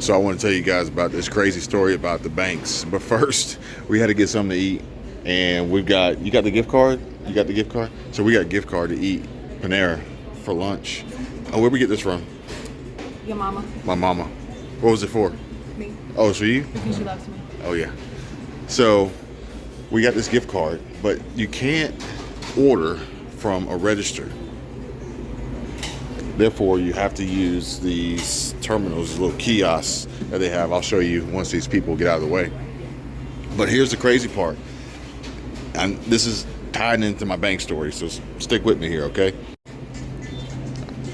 So I want to tell you guys about this crazy story about the banks. But first, we had to get something to eat. And you got the gift card? You got the gift card? So we got a gift card to eat Panera for lunch. Oh, where'd we get this from? Your mama. My mama. What was it for? Me. Oh, it's for you? Because she loves me. Oh, yeah. So we got this gift card, but you can't order from a register. Therefore, you have to use these terminals, little kiosks that they have. I'll show you once these people get out of the way. But here's the crazy part. And this is tied into my bank story, so stick with me here, okay?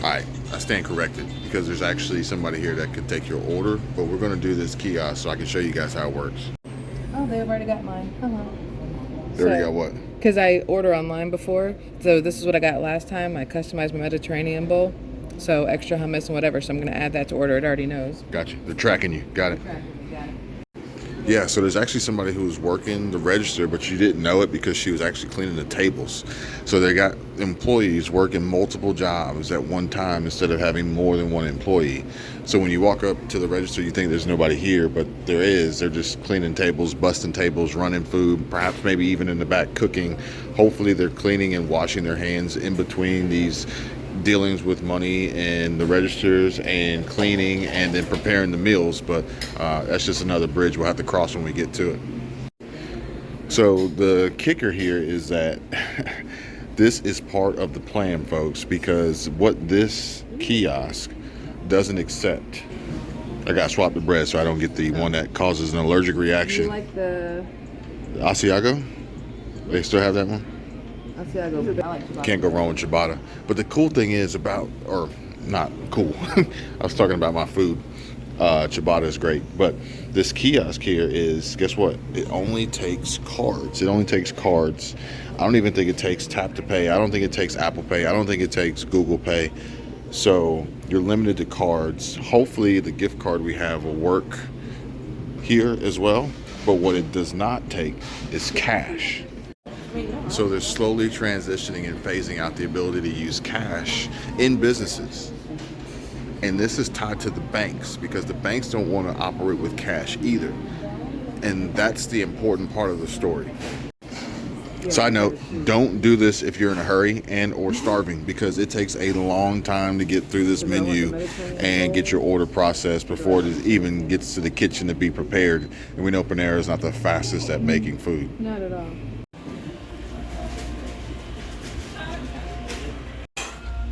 All right, I stand corrected because there's actually somebody here that could take your order, but we're going to do this kiosk so I can show you guys how it works. Oh, they've already got mine. Hello. They already got what? Because I order online before, so this is what I got last time. I customized my Mediterranean bowl, so extra hummus and whatever, so I'm going to add that to order. It already knows. Gotcha. They're tracking you. Got it. Yeah, so there's actually somebody who's working the register, but you didn't know it because she was actually cleaning the tables. So they got employees working multiple jobs at one time instead of having more than one employee. So when you walk up to the register, you think there's nobody here, but there is. They're just cleaning tables, busting tables, running food, perhaps maybe even in the back cooking. Hopefully they're cleaning and washing their hands in between these dealings with money and the registers and cleaning and then preparing the meals, but that's just another bridge we'll have to cross when we get to it. So the kicker here is that this is part of the plan, folks, because what this kiosk doesn't accept, I gotta swap the bread so I don't get the one that causes an allergic reaction. You like the Asiago? They still have that one? Asiago. I like ciabatta. Can't go wrong with ciabatta. But the cool thing is about, or not cool, I was talking about my food. Ciabatta is great. But this kiosk here is, guess what? It only takes cards. It only takes cards. I don't even think it takes Tap to Pay. I don't think it takes Apple Pay. I don't think it takes Google Pay. So you're limited to cards. Hopefully the gift card we have will work here as well. But what it does not take is cash. So they're slowly transitioning and phasing out the ability to use cash in businesses. And this is tied to the banks because the banks don't want to operate with cash either. And that's the important part of the story. Side note, don't do this if you're in a hurry and or starving because it takes a long time to get through this menu and get your order processed before it even gets to the kitchen to be prepared. And we know Panera is not the fastest at making food. Not at all.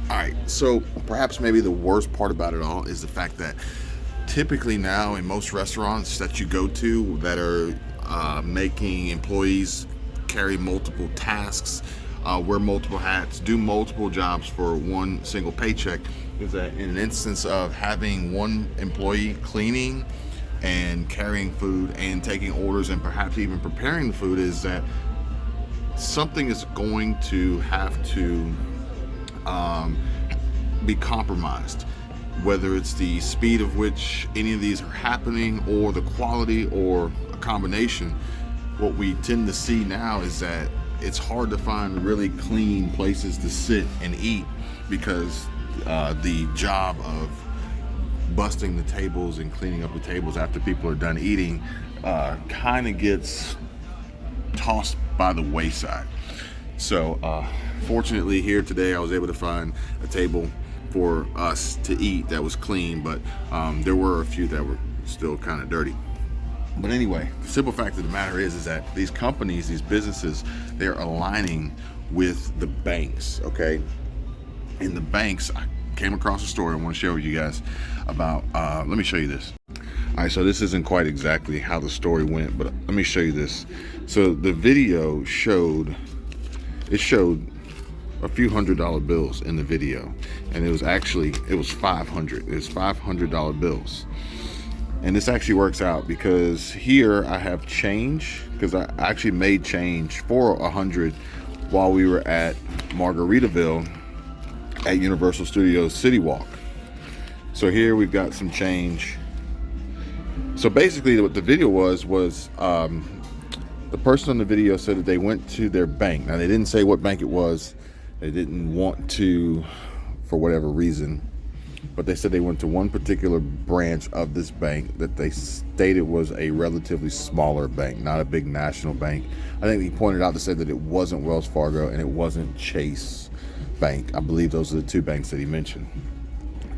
All right, so perhaps maybe the worst part about it all is the fact that typically now in most restaurants that you go to that are making employees carry multiple tasks, wear multiple hats, do multiple jobs for one single paycheck, is that in an instance of having one employee cleaning and carrying food and taking orders and perhaps even preparing the food, is that something is going to have to be compromised, whether it's the speed of which any of these are happening or the quality or a combination. What we tend to see now is that it's hard to find really clean places to sit and eat because the job of busting the tables and cleaning up the tables after people are done eating kind of gets tossed by the wayside. So fortunately here today I was able to find a table for us to eat that was clean, but there were a few that were still kind of dirty. But anyway, the simple fact of the matter is that these companies, these businesses, they're aligning with the banks, okay? And the banks, I came across a story I want to share with you guys about, let me show you this. All right, so this isn't quite exactly how the story went, but let me show you this. So the video showed a few $100 bills in the video, and it was 500. It was $500 bills. And this actually works out because here I have change, because I actually made change for 100 while we were at Margaritaville at Universal Studios City Walk. So here we've got some change. So basically what the video was the person on the video said that they went to their bank. Now they didn't say what bank it was. They didn't want to, for whatever reason, but they said they went to one particular branch of this bank that they stated was a relatively smaller bank, not a big national bank. I think he pointed out to say that it wasn't Wells Fargo and it wasn't Chase Bank. I believe those are the two banks that he mentioned.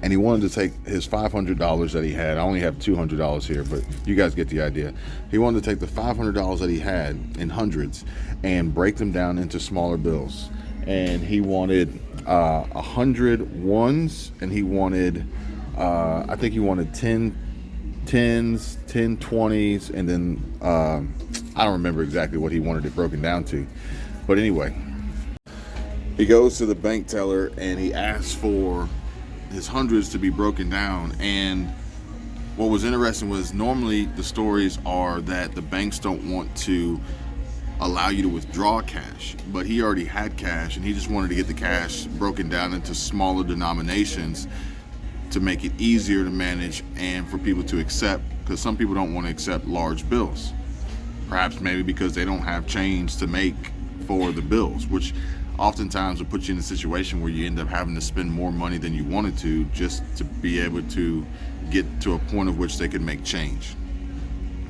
And he wanted to take his $500 that he had. I only have $200 here, but you guys get the idea. He wanted to take the $500 that he had in hundreds and break them down into smaller bills. And he wanted 100 ones, and he wanted, I think he wanted 10 10s, 10 20s, and then I don't remember exactly what he wanted it broken down to. But anyway, he goes to the bank teller and he asks for his hundreds to be broken down. And what was interesting was normally the stories are that the banks don't want to allow you to withdraw cash, but he already had cash and he just wanted to get the cash broken down into smaller denominations to make it easier to manage and for people to accept, because some people don't want to accept large bills, perhaps maybe because they don't have change to make for the bills, which oftentimes will put you in a situation where you end up having to spend more money than you wanted to just to be able to get to a point of which they could make change.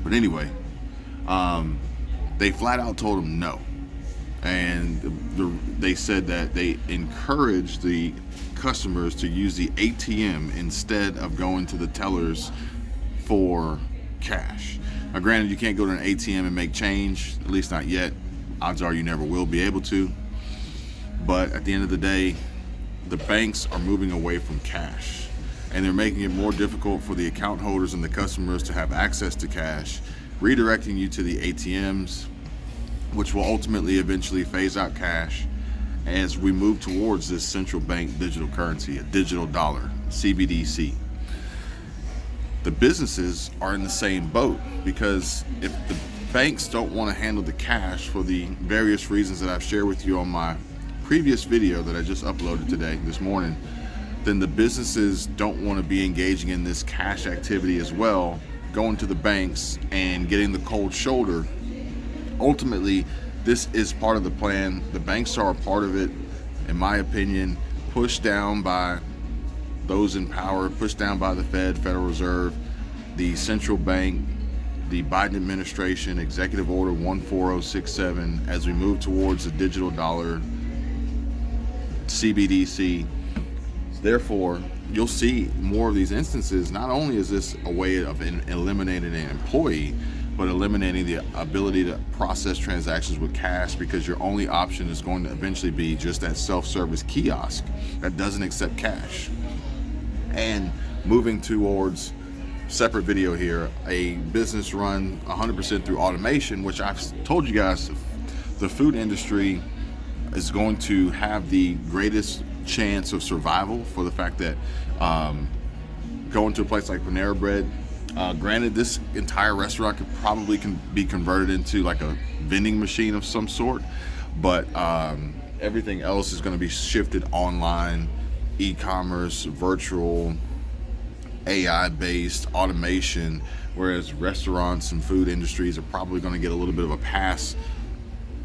But anyway, they flat out told him no. And they said that they encouraged the customers to use the ATM instead of going to the tellers for cash. Now granted, you can't go to an ATM and make change, at least not yet. Odds are you never will be able to. But at the end of the day, the banks are moving away from cash, and they're making it more difficult for the account holders and the customers to have access to cash, redirecting you to the ATMs, which will ultimately eventually phase out cash as we move towards this central bank digital currency, a digital dollar, CBDC. The businesses are in the same boat, because if the banks don't want to handle the cash for the various reasons that I've shared with you on my previous video that I just uploaded this morning, then the businesses don't want to be engaging in this cash activity as well, going to the banks and getting the cold shoulder. Ultimately, this is part of the plan. The banks are a part of it, in my opinion, pushed down by those in power, pushed down by the Federal Reserve, the central bank, the Biden administration, Executive Order 14067, as we move towards the digital dollar, CBDC. Therefore, you'll see more of these instances. Not only is this a way of eliminating an employee, but eliminating the ability to process transactions with cash, because your only option is going to eventually be just that self-service kiosk that doesn't accept cash. And moving towards, separate video here, a business run 100% through automation, which I've told you guys, the food industry is going to have the greatest chance of survival for the fact that going to a place like Panera Bread, granted, this entire restaurant could probably be converted into like a vending machine of some sort, but everything else is going to be shifted online, e-commerce, virtual, AI-based automation, whereas restaurants and food industries are probably going to get a little bit of a pass,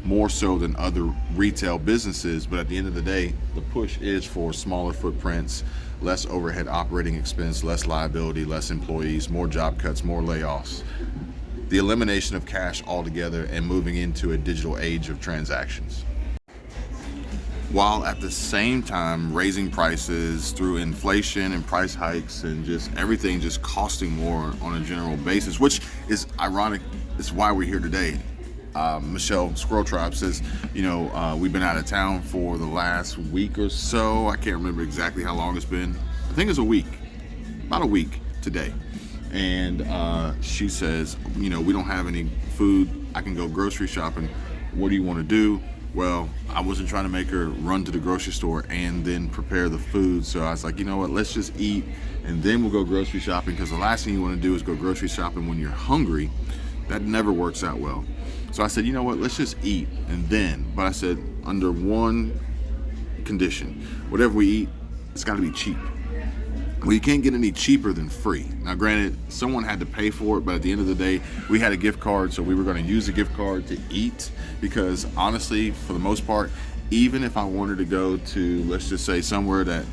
more so than other retail businesses. But at the end of the day, the push is for smaller footprints, less overhead operating expense, less liability, less employees, more job cuts, more layoffs, the elimination of cash altogether, and moving into a digital age of transactions, while at the same time raising prices through inflation and price hikes and just everything just costing more on a general basis, which is ironic. It's why we're here today. Michelle Squirrel Tribe says, we've been out of town for the last week or so. I can't remember exactly how long it's been. I think it's a week, about a week today. And she says, we don't have any food. I can go grocery shopping. What do you want to do? Well, I wasn't trying to make her run to the grocery store and then prepare the food. So I was like, you know what, let's just eat and then we'll go grocery shopping, because the last thing you want to do is go grocery shopping when you're hungry. That never works out well. So I said, you know what, let's just eat and then, but I said, under one condition, whatever we eat, it's got to be cheap. Well, you can't get any cheaper than free. Now, granted, someone had to pay for it, but at the end of the day, we had a gift card, so we were going to use the gift card to eat, because honestly, for the most part, even if I wanted to go to, let's just say, somewhere that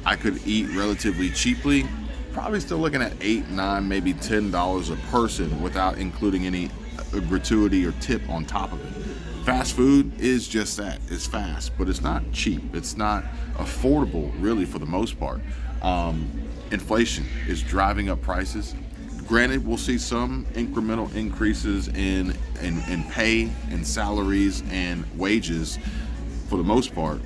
I could eat relatively cheaply, probably still looking at $8, $9, maybe $10 a person without including any gratuity or tip on top of it. Fast food is just that. It's fast, but it's not cheap. It's not affordable, really, for the most part. Inflation is driving up prices. Granted, we'll see some incremental increases in pay and salaries and wages for the most part.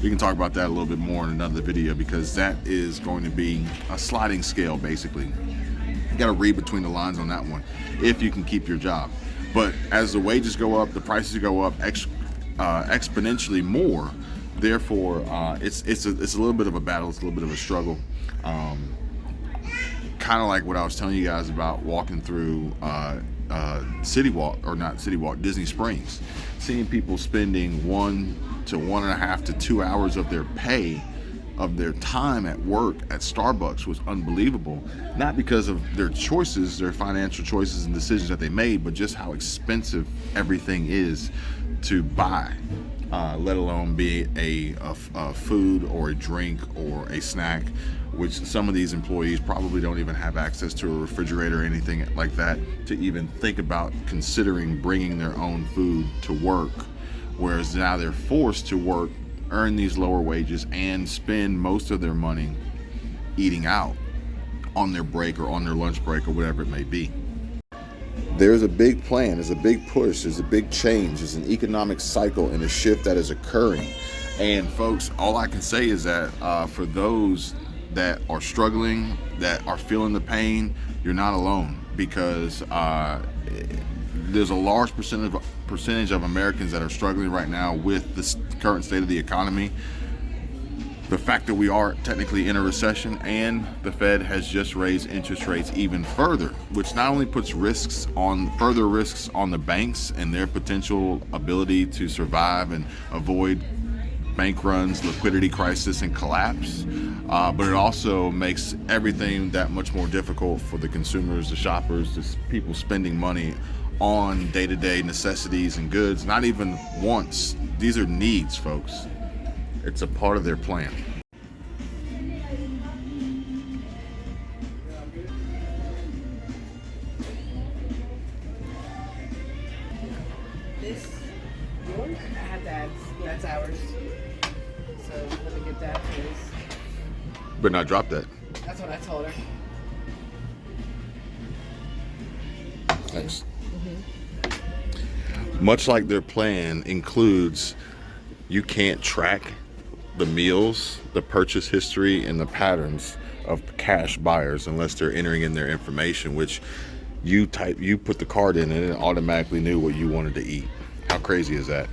We can talk about that a little bit more in another video, because that is going to be a sliding scale, basically. You got to read between the lines on that one if you can keep your job. But as the wages go up, the prices go up exponentially more. Therefore, it's a little bit of a battle. It's a little bit of a struggle. Kind of like what I was telling you guys about walking through Disney Springs, seeing people spending 1 to 1.5 to 2 hours of their pay, of their time at work at Starbucks, was unbelievable. Not because of their choices, their financial choices and decisions that they made, but just how expensive everything is to buy, let alone be a food or a drink or a snack, which some of these employees probably don't even have access to a refrigerator or anything like that to even think about considering bringing their own food to work. Whereas now they're forced to work, earn these lower wages, and spend most of their money eating out on their break or on their lunch break or whatever it may be. There's a big plan, there's a big push, there's a big change, there's an economic cycle and a shift that is occurring. And folks, all I can say is that for those that are struggling, that are feeling the pain, you're not alone, because there's a large percentage of Americans that are struggling right now with the current state of the economy. The fact that we are technically in a recession, and the Fed has just raised interest rates even further, which not only puts further risks on the banks and their potential ability to survive and avoid bank runs, liquidity crisis, and collapse, but it also makes everything that much more difficult for the consumers, the shoppers, the people spending money on day-to-day necessities and goods. Not even wants. These are needs, folks. It's a part of their plan. This yours? I have Dad's. That's ours. So let me get that, please. But not drop that. That's what I told her. Thanks. Much like their plan includes, you can't track the meals, the purchase history, and the patterns of cash buyers unless they're entering in their information, which you put the card in and it automatically knew what you wanted to eat. How crazy is that?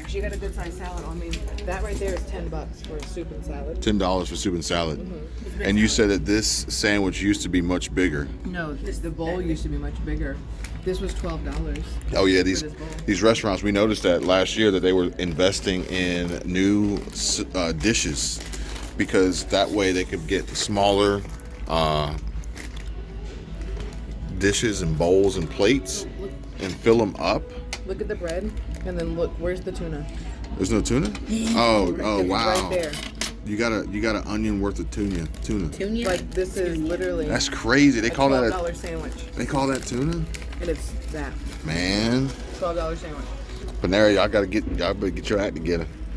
She got a good sized salad. I mean, that right there is $10 for soup and salad. $10 for soup and salad. Mm-hmm. And you said that this sandwich used to be much bigger. No, the bowl used to be much bigger. This was $12. Oh yeah, these restaurants, we noticed that last year that they were investing in new dishes, because that way they could get smaller dishes and bowls and plates and fill them up. Look at the bread, and then look, where's the tuna? There's no tuna? Oh wow. Right there. You got an onion worth of tuna. Tuna? Like, this is literally. That's crazy. They call that $12 sandwich. They call that tuna? And it's that. Man. $12 sandwich. Panera, y'all better get your act together.